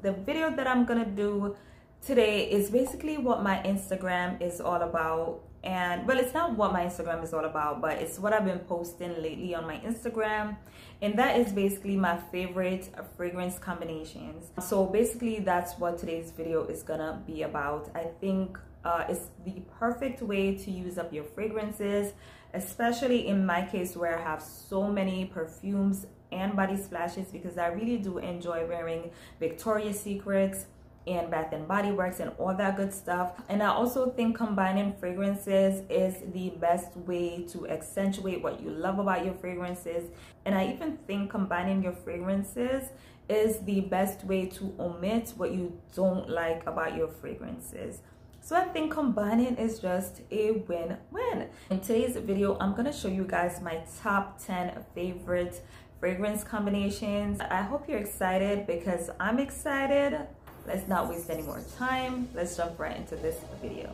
the video that I'm gonna do today is basically what my Instagram is all about. And well, it's not what my Instagram is all about, but it's what I've been posting lately on my Instagram, and that is basically my favorite fragrance combinations. So basically that's what today's video is gonna be about. I think it's the perfect way to use up your fragrances, especially in my case where I have so many perfumes and body splashes, because I really do enjoy wearing Victoria's Secrets and Bath and Body Works and all that good stuff. And I also think combining fragrances is the best way to accentuate what you love about your fragrances. And I even think combining your fragrances is the best way to omit what you don't like about your fragrances. So I think combining is just a win-win. In today's video, I'm gonna show you guys my top 10 favorite fragrance combinations. I hope you're excited because I'm excited. Let's not waste any more time. Let's jump right into this video.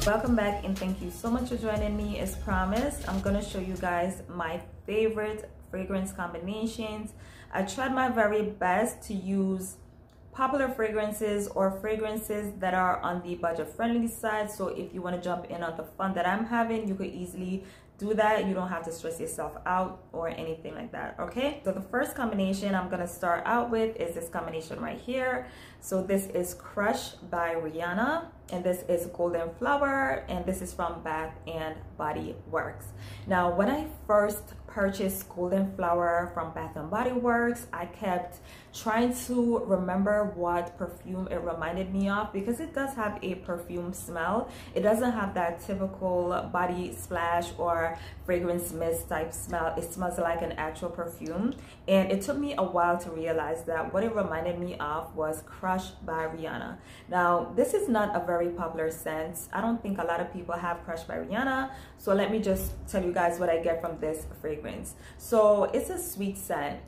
Welcome back and thank you so much for joining me. As promised, I'm gonna show you guys my favorite fragrance combinations. I tried my very best to use popular fragrances or fragrances that are on the budget friendly side. So if you want to jump in on the fun that I'm having, you could easily do that. You don't have to stress yourself out or anything like that. Okay, so the first combination I'm gonna start out with is this combination right here. So this is Crush by RIHANNA, and this is Golden Flower, and this is from Bath and Body Works. Now, when I first purchased Golden Flower from Bath and Body Works, I kept trying to remember what perfume it reminded me of, because it does have a perfume smell. It doesn't have that typical body splash or fragrance mist type smell. It smells like an actual perfume, and it took me a while to realize that what it reminded me of was Crush by RIHANNA. Now, this is not a very popular scent. I don't think a lot of people have Crush by RIHANNA, so let me just tell you guys what I get from this fragrance. So it's a sweet scent.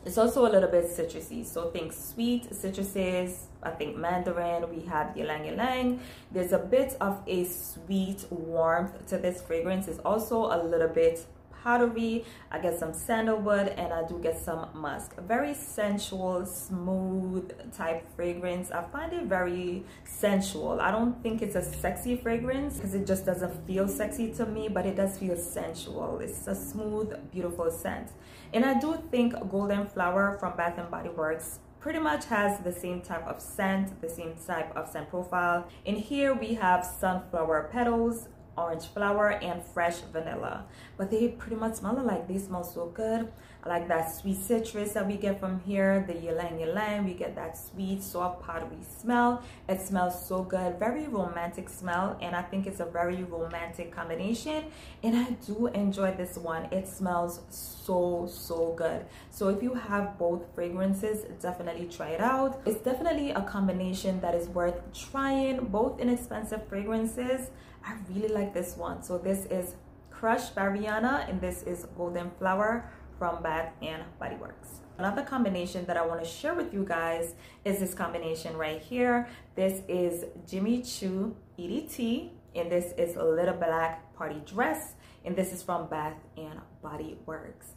It's also a little bit citrusy, so think sweet citruses. I think mandarin, we have ylang ylang. There's a bit of a sweet warmth to this fragrance. It's also a little bit powdery. I get some sandalwood and I do get some musk. A very sensual, smooth type fragrance. I find it very sensual. I don't think it's a sexy fragrance because it just doesn't feel sexy to me, but it does feel sensual. It's a smooth, beautiful scent. And I do think Golden Flower from Bath and Body Works pretty much has the same type of scent, the same type of scent profile. In here we have Sunflower Petals, Orange Flower, and Fresh Vanilla, but they pretty much smell alike. They smell so good. I like that sweet citrus that we get from here, the ylang ylang. We get that sweet, soft, powdery smell. It smells so good. Very romantic smell, and I think it's a very romantic combination, and I do enjoy this one. It smells so good. So if you have both fragrances, definitely try it out. It's definitely a combination that is worth trying. Both inexpensive fragrances. I really like this one. So this is Crush by RIHANNA, and this is Golden Flower from Bath and Body Works. Another combination that I want to share with you guys is this combination right here. This is Jimmy Choo EDT, and this is a Little Black Party Dress, and this is from Bath and Body Works.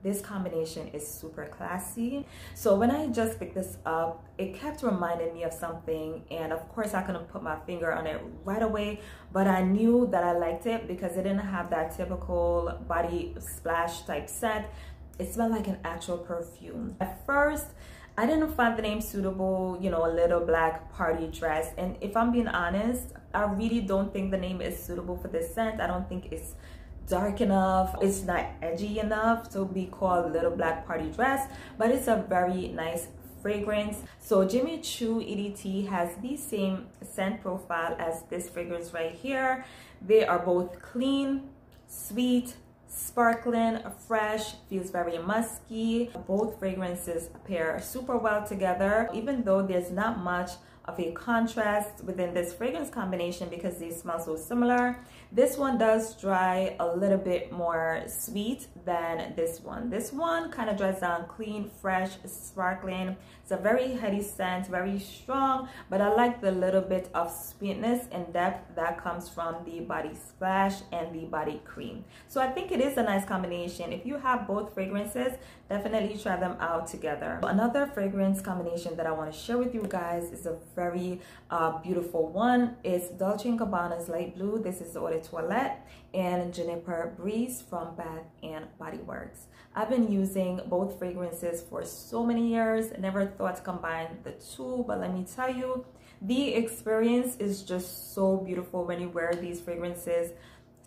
This combination is super classy. So when I just picked this up, it kept reminding me of something, and of course I couldn't put my finger on it right away, but I knew that I liked it because it didn't have that typical body splash type scent. It smelled like an actual perfume. At first, I didn't find the name suitable, you know, a Little Black Party Dress, and if I'm being honest, I really don't think the name is suitable for this scent. I don't think it's dark enough, it's not edgy enough to be called Little Black Party Dress, but it's a very nice fragrance. So Jimmy Choo EDT has the same scent profile as this fragrance right here. They are both clean, sweet, sparkling, fresh, feels very musky. Both fragrances pair super well together, even though there's not much of a contrast within this fragrance combination because they smell so similar. This one does dry a little bit more sweet than this one. This one kind of dries down clean, fresh, sparkling, It's a very heady scent, very strong, but I like the little bit of sweetness and depth that comes from the body splash and the body cream. So I think it is a nice combination. If you have both fragrances, definitely try them out together. Another fragrance combination that I want to share with you guys is a very beautiful one. It's Dolce & Gabbana's Light Blue. This is Eau de Toilette and Juniper Breeze from Bath and Body Works. I've been using both fragrances for so many years. Never thought to combine the two, but let me tell you, the experience is just so beautiful when you wear these fragrances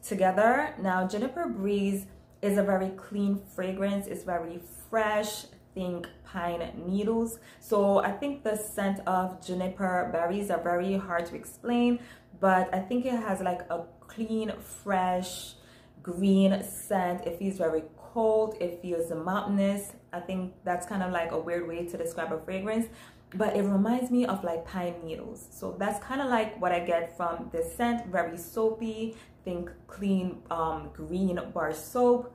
together. Now, Juniper Breeze is a very clean fragrance. It's very fresh. Think pine needles. So I think the scent of juniper berries are very hard to explain, but I think it has like a clean, fresh, green scent. It feels very cold. It feels mountainous. I think that's kind of like a weird way to describe a fragrance, but it reminds me of like pine needles. So that's kind of like what I get from this scent. Very soapy. Think clean green bar soap.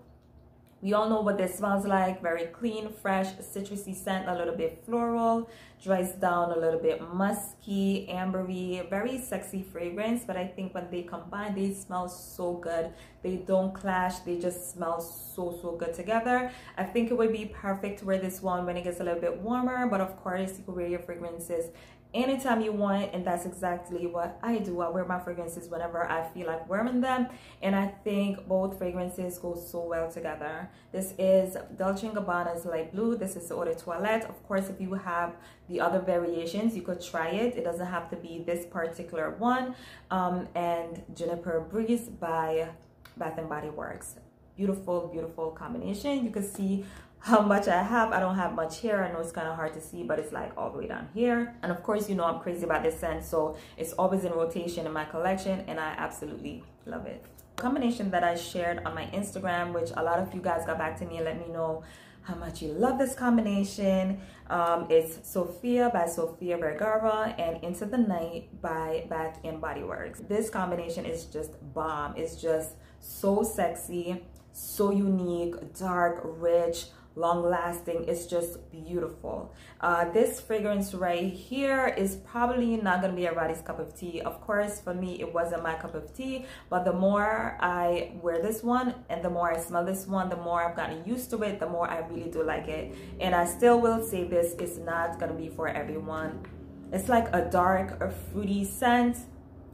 We all know what this smells like. Very clean, fresh, citrusy scent, a little bit floral, dries down a little bit musky, ambery, very sexy fragrance. But I think when they combine, they smell so good. They don't clash. They just smell so good together. I think it would be perfect to wear this one when it gets a little bit warmer. But of course, you can wear your fragrances anytime you want, and that's exactly what I do. I wear my fragrances whenever I feel like wearing them, and I think both fragrances go so well together. This is Dolce & Gabbana's Light Blue. This is Eau de Toilette. Of course, if you have the other variations, you could try it. It doesn't have to be this particular one. And Juniper Breeze by Bath and Body Works. Beautiful combination. You can see how much I have. I don't have much here. I know it's kind of hard to see, but it's like all the way down here. And of course, you know I'm crazy about this scent, so it's always in rotation in my collection, and I absolutely love it. Combination that I shared on my Instagram, which a lot of you guys got back to me and let me know how much you love this combination. It's Sophia by Sofia Vergara and Into the Night by Bath and Body Works. This combination is just bomb. It's just so sexy, so unique, dark, rich, long lasting. It's just beautiful. This fragrance right here is probably not gonna be everybody's cup of tea. Of course, for me, it wasn't my cup of tea, but the more I wear this one and the more I smell this one, the more I've gotten used to it, the more I really do like it. And I still will say this is not gonna be for everyone. It's like a dark, a fruity scent,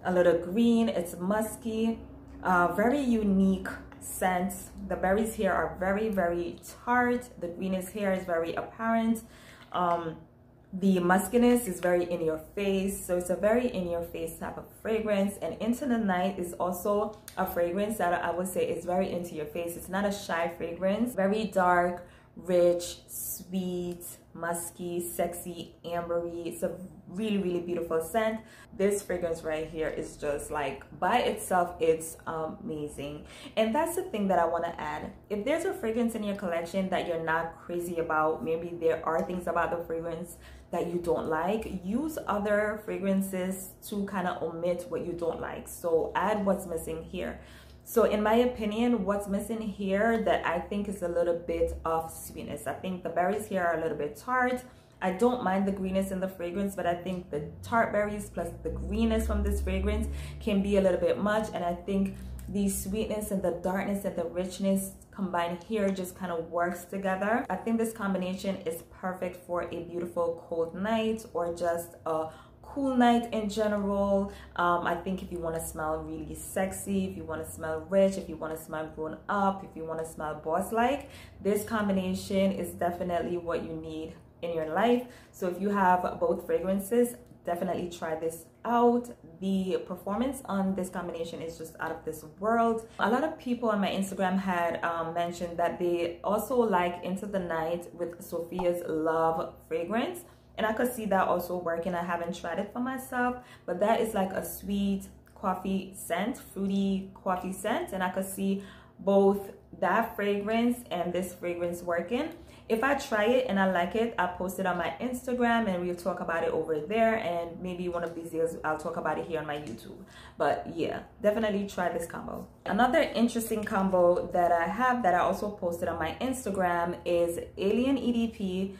a little green. It's musky, very unique scents. The berries here are very tart. The greenness here is very apparent. The muskiness is very in your face, so it's a very in your face type of fragrance. And Into the Night is also a fragrance that I would say is very into your face. It's not a shy fragrance. Very dark, rich, sweet, musky, sexy, ambery. It's a really beautiful scent. This fragrance right here is just like, by itself, it's amazing. And that's the thing that I want to add. If there's a fragrance in your collection that you're not crazy about, maybe there are things about the fragrance that you don't like, use other fragrances to kind of omit what you don't like. So add what's missing here. So in my opinion, what's missing here that I think is a little bit of sweetness. I think the berries here are a little bit tart. I don't mind the greenness in the fragrance, but I think the tart berries plus the greenness from this fragrance can be a little bit much. And I think the sweetness and the darkness and the richness combined here just kind of works together. I think this combination is perfect for a beautiful cold night or just a cool night in general. I think if you want to smell really sexy, if you want to smell rich, if you want to smell grown up, if you want to smell boss-like, this combination is definitely what you need in your life. So if you have both fragrances, definitely try this out. The performance on this combination is just out of this world. A lot of people on my Instagram had mentioned that they also like Into the Night with Sophia's Love fragrance. And I could see that also working. I haven't tried it for myself, but that is like a sweet coffee scent, fruity coffee scent. And I could see both that fragrance and this fragrance working. If I try it and I like it, I'll post it on my Instagram and we'll talk about it over there. And maybe one of these days I'll talk about it here on my YouTube. But yeah, definitely try this combo. Another interesting combo that I have that I also posted on my Instagram is Alien EDP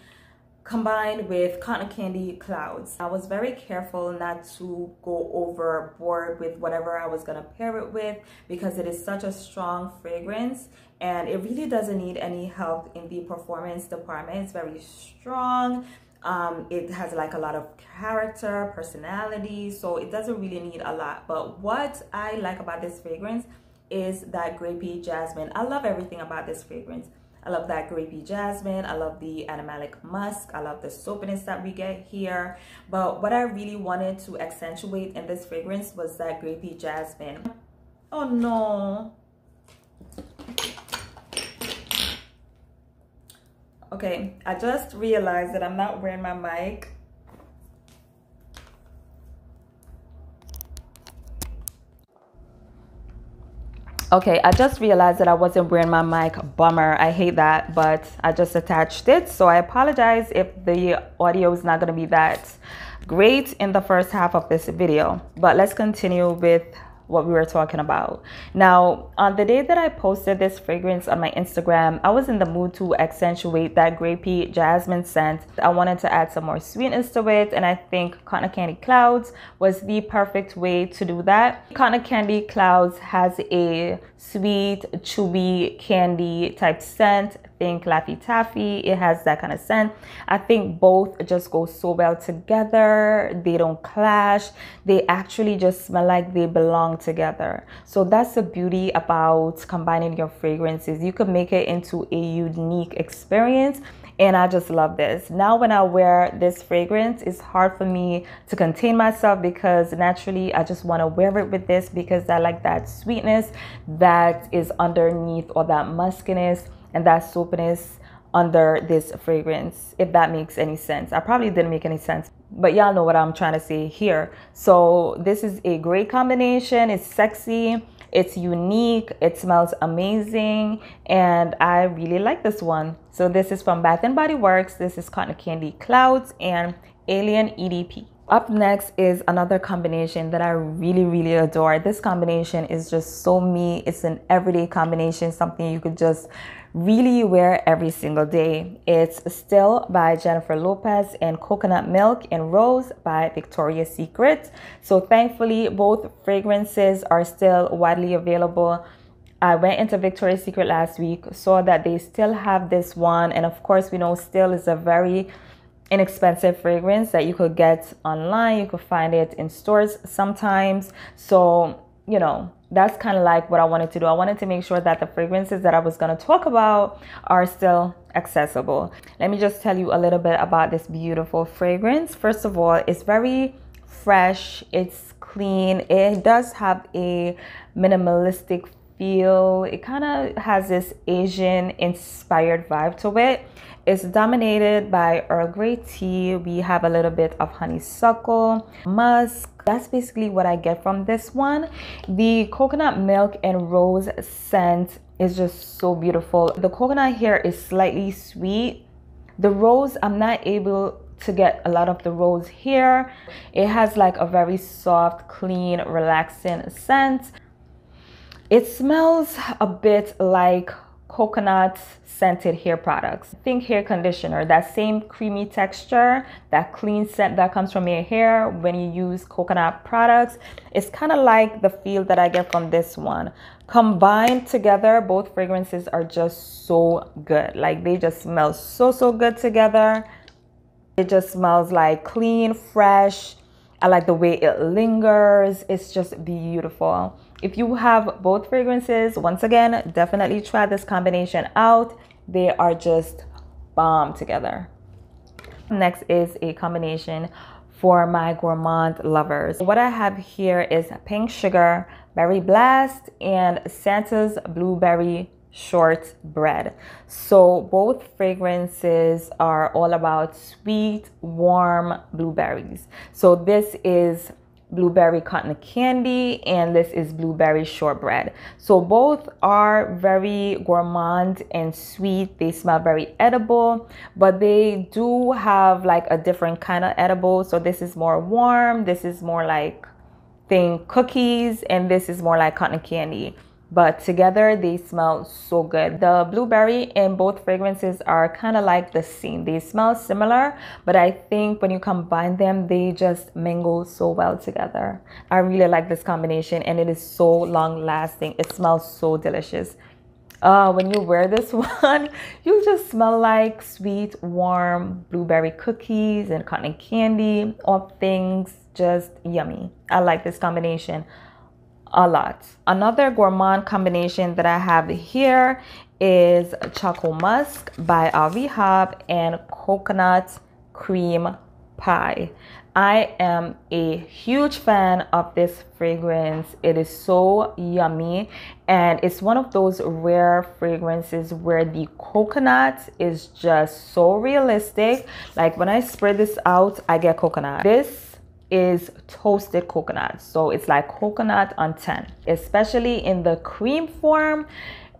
combined with cotton candy clouds. I was very careful not to go overboard with whatever I was gonna pair it with, because it is such a strong fragrance and it really doesn't need any help in the performance department. It's very strong. It has like a lot of character, personality, so it doesn't really need a lot. But what I like about this fragrance is that grapey jasmine. I love everything about this fragrance. I love that grapey jasmine. I love the animalic musk. I love the soapiness that we get here. But what I really wanted to accentuate in this fragrance was that grapey jasmine. Oh no. Okay, I just realized that I'm not wearing my mic. Okay, I just realized that I wasn't wearing my mic. Bummer, I hate that, but I just attached it. So I apologize if the audio is not going to be that great in the first half of this video. But let's continue with what we were talking about. Now, on the day that I posted this fragrance on my Instagram, I was in the mood to accentuate that grapey jasmine scent. I wanted to add some more sweetness to it, and I think Cotton Candy Clouds was the perfect way to do that. Cotton Candy Clouds has a sweet, chewy candy type scent. Think Laffy Taffy. It has that kind of scent. I think both just go so well together. They don't clash. They actually just smell like they belong together. So that's the beauty about combining your fragrances. You could make it into a unique experience. And I just love this. Now when I wear this fragrance, it's hard for me to contain myself, because naturally I just want to wear it with this, because I like that sweetness that is underneath, or that muskiness and that soapiness under this fragrance, if that makes any sense. I probably didn't make any sense, but y'all know what I'm trying to say here. So this is a great combination. It's sexy, it's unique, it smells amazing, and I really like this one. So this is from Bath & Body Works. This is Cotton Candy Clouds and Alien EDP. Up next is another combination that I really adore. This combination is just so me. It's an everyday combination, something you could just really wear every single day. It's Still by Jennifer Lopez and Coconut Milk and Rose by Victoria's Secret. So thankfully both fragrances are still widely available. I went into Victoria's Secret last week, saw that they still have this one, and of course we know Still is a very inexpensive fragrance that you could get online. You could find it in stores sometimes. So, you know, that's kind of like what I wanted to do. I wanted to make sure that the fragrances that I was going to talk about are still accessible. Let me just tell you a little bit about this beautiful fragrance. First of all, it's very fresh. It's clean. It does have a minimalistic feel. It kind of has this Asian inspired vibe to it. It's dominated by Earl Grey tea. We have a little bit of honeysuckle, musk. That's basically what I get from this one. The coconut milk and rose scent is just so beautiful. The coconut here is slightly sweet. The rose, I'm not able to get a lot of the rose here. It has like a very soft, clean, relaxing scent. It smells a bit like coconut scented hair products. Think hair conditioner, that same creamy texture, that clean scent that comes from your hair when you use coconut products. It's kind of like the feel that I get from this one. Combined together, both fragrances are just so good. Like they just smell so good together. It just smells like clean, fresh. I like the way it lingers. It's just beautiful. If you have both fragrances, once again, definitely try this combination out. They are just bomb together. Next is a combination for my gourmand lovers. What I have here is Pink Sugar, Berry Blast, and Santa's Blueberry Shortbread. So both fragrances are all about sweet, warm blueberries. So this is blueberry cotton candy and this is blueberry shortbread. So both are very gourmand and sweet. They smell very edible, but they do have like a different kind of edible. So this is more warm, this is more like think cookies, and this is more like cotton candy. but together they smell so good. The blueberry in both fragrances are kind of like the same. They smell similar, but I think when you combine them, they just mingle so well together. I really like this combination, and it is so long lasting. It smells so delicious. When you wear this one, you just smell like sweet, warm blueberry cookies and cotton candy. All things just yummy. I like this combination a lot. Another gourmand combination that I have here is Choco Musk by REHAB and Coconut Cream Pie. I am a huge fan of this fragrance. It is so yummy, and it's one of those rare fragrances where the coconut is just so realistic. Like when I spread this out, I get coconut. This is toasted coconut, so it's like coconut on 10, especially in the cream form.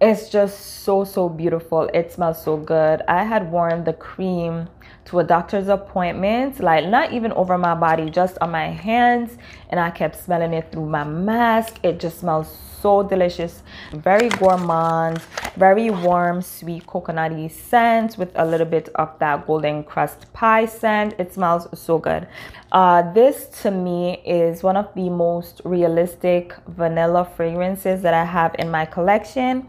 It's just so beautiful. It smells so good. I had worn the cream to a doctor's appointment, like not even over my body, just on my hands, and I kept smelling it through my mask. It just smells so delicious. Very gourmand, very warm, sweet coconutty scent with a little bit of that golden crust pie scent. It smells so good. This to me is one of the most realistic vanilla fragrances that I have in my collection.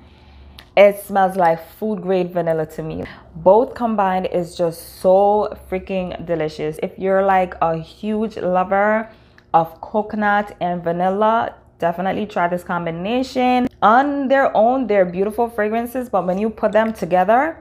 It smells like food grade vanilla to me. Both combined is just so freaking delicious. If you're like a huge lover of coconut and vanilla, definitely try this combination. On their own, they're beautiful fragrances, but when you put them together,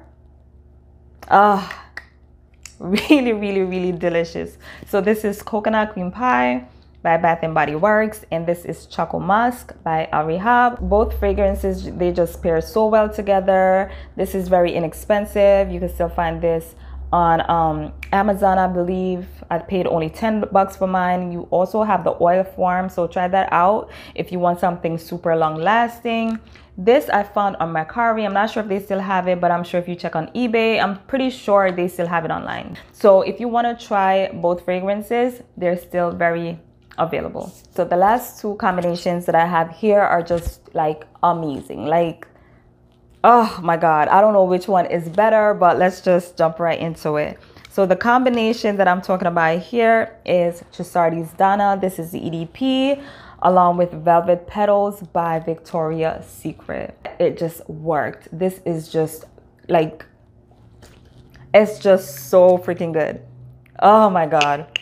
really delicious. So this is Coconut Cream Pie by Bath & Body Works, and this is Choco Musk by REHAB. Both fragrances, they just pair so well together. This is very inexpensive. You can still find this on Amazon, I believe. I paid only $10 for mine. You also have the oil form, so try that out if you want something super long lasting. This I found on Mercari. I'm not sure if they still have it, but I'm sure if you check on eBay, I'm pretty sure they still have it online. So if you want to try both fragrances, they're still very available. So the last two combinations that I have here are just like amazing. Like, oh my god, I don't know which one is better, but let's just jump right into it. So the combination that I'm talking about here is TRUSSARDI's Donna. This is the EDP, along with Velvet Petals by Victoria's Secret. It just worked. This is just like, it's just so freaking good. Oh my god.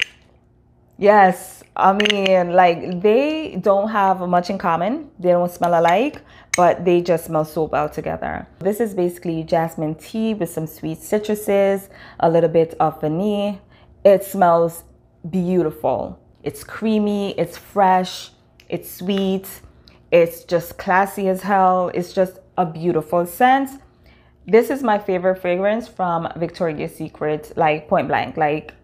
Yes, I mean, like, they don't have much in common. They don't smell alike, but they just smell so well together. This is basically jasmine tea with some sweet citruses, a little bit of vanilla. It smells beautiful. It's creamy, it's fresh, it's sweet, it's just classy as hell. It's just a beautiful scent. This is my favorite fragrance from Victoria's Secret, like point blank. Like,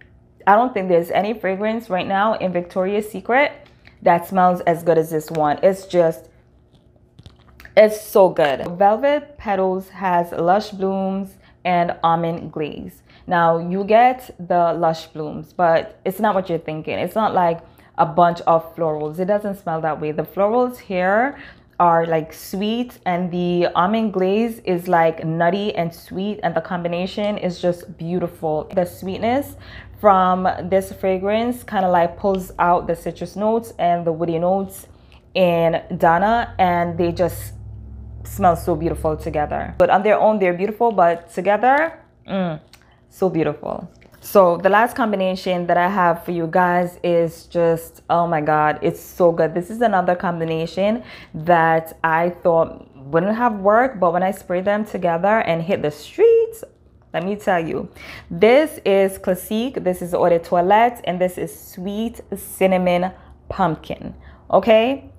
I don't think there's any fragrance right now in Victoria's Secret that smells as good as this one. It's just, it's so good. Velvet Petals has lush blooms and almond glaze. Now you get the lush blooms, but it's not what you're thinking. It's not like a bunch of florals. It doesn't smell that way. The florals here are like sweet, and the almond glaze is like nutty and sweet, and the combination is just beautiful. The sweetness from this fragrance kind of like pulls out the citrus notes and the woody notes in Donna, and they just smell so beautiful together. But on their own, they're beautiful, but together, so beautiful. So the last combination that I have for you guys is just, oh my god, it's so good. This is another combination that I thought wouldn't have worked, but when I sprayed them together and hit the streets, let me tell you, this is Classique, this is Eau de Toilette, and this is Sweet Cinnamon Pumpkin. Okay,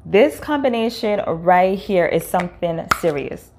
this combination right here is something serious.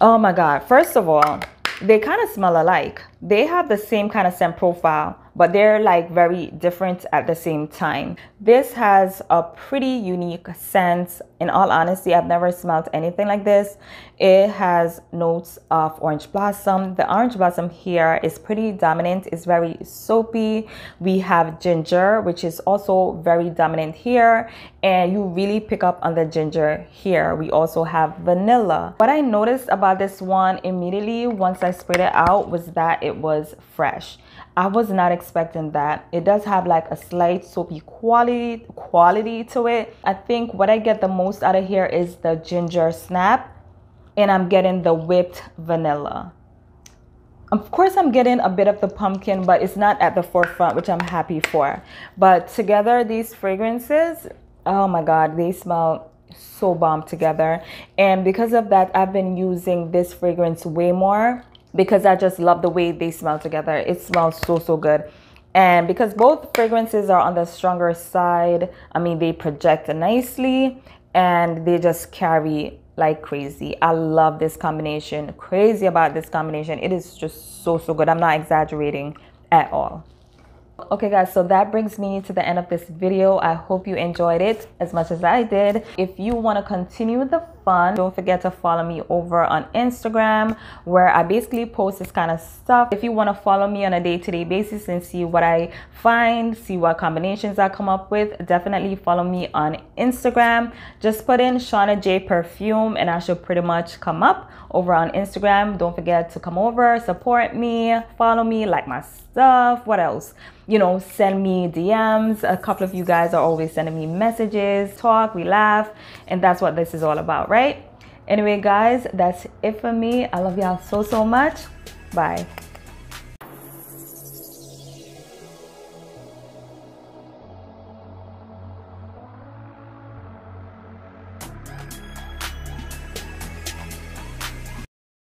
Oh my god, first of all, they kind of smell alike. They have the same kind of scent profile, but they're like very different at the same time. This has a pretty unique scent. In all honesty, I've never smelled anything like this. It has notes of orange blossom. The orange blossom here is pretty dominant. It's very soapy. We have ginger, which is also very dominant here, and you really pick up on the ginger here. We also have vanilla. What I noticed about this one immediately once I sprayed it out was that it was fresh. I was not expecting that. It does have like a slight soapy quality to it. I think what I get the most out of here is the ginger snap, and I'm getting the whipped vanilla. Of course, I'm getting a bit of the pumpkin, but it's not at the forefront, which I'm happy for. But together, these fragrances, oh my God, they smell so bomb together. And because of that, I've been using this fragrance way more because I just love the way they smell together. It smells so good. And because both fragrances are on the stronger side, I mean, they project nicely and they just carry like crazy. I love this combination. Crazy about this combination. It is just so good. I'm not exaggerating at all. Okay guys, so that brings me to the end of this video. I hope you enjoyed it as much as I did. If you want to continue the fun, don't forget to follow me over on Instagram, where I basically post this kind of stuff. If you want to follow me on a day-to-day basis and see what I find, see what combinations I come up with, definitely follow me on Instagram. Just put in Shauna J Perfume and I should pretty much come up over on Instagram. Don't forget to come over, support me, follow me, like my stuff. What else? You know, send me DMs. A couple of you guys are always sending me messages, talk, we laugh, and that's what this is all about, right? Anyway guys, that's it for me. I love y'all so much. Bye.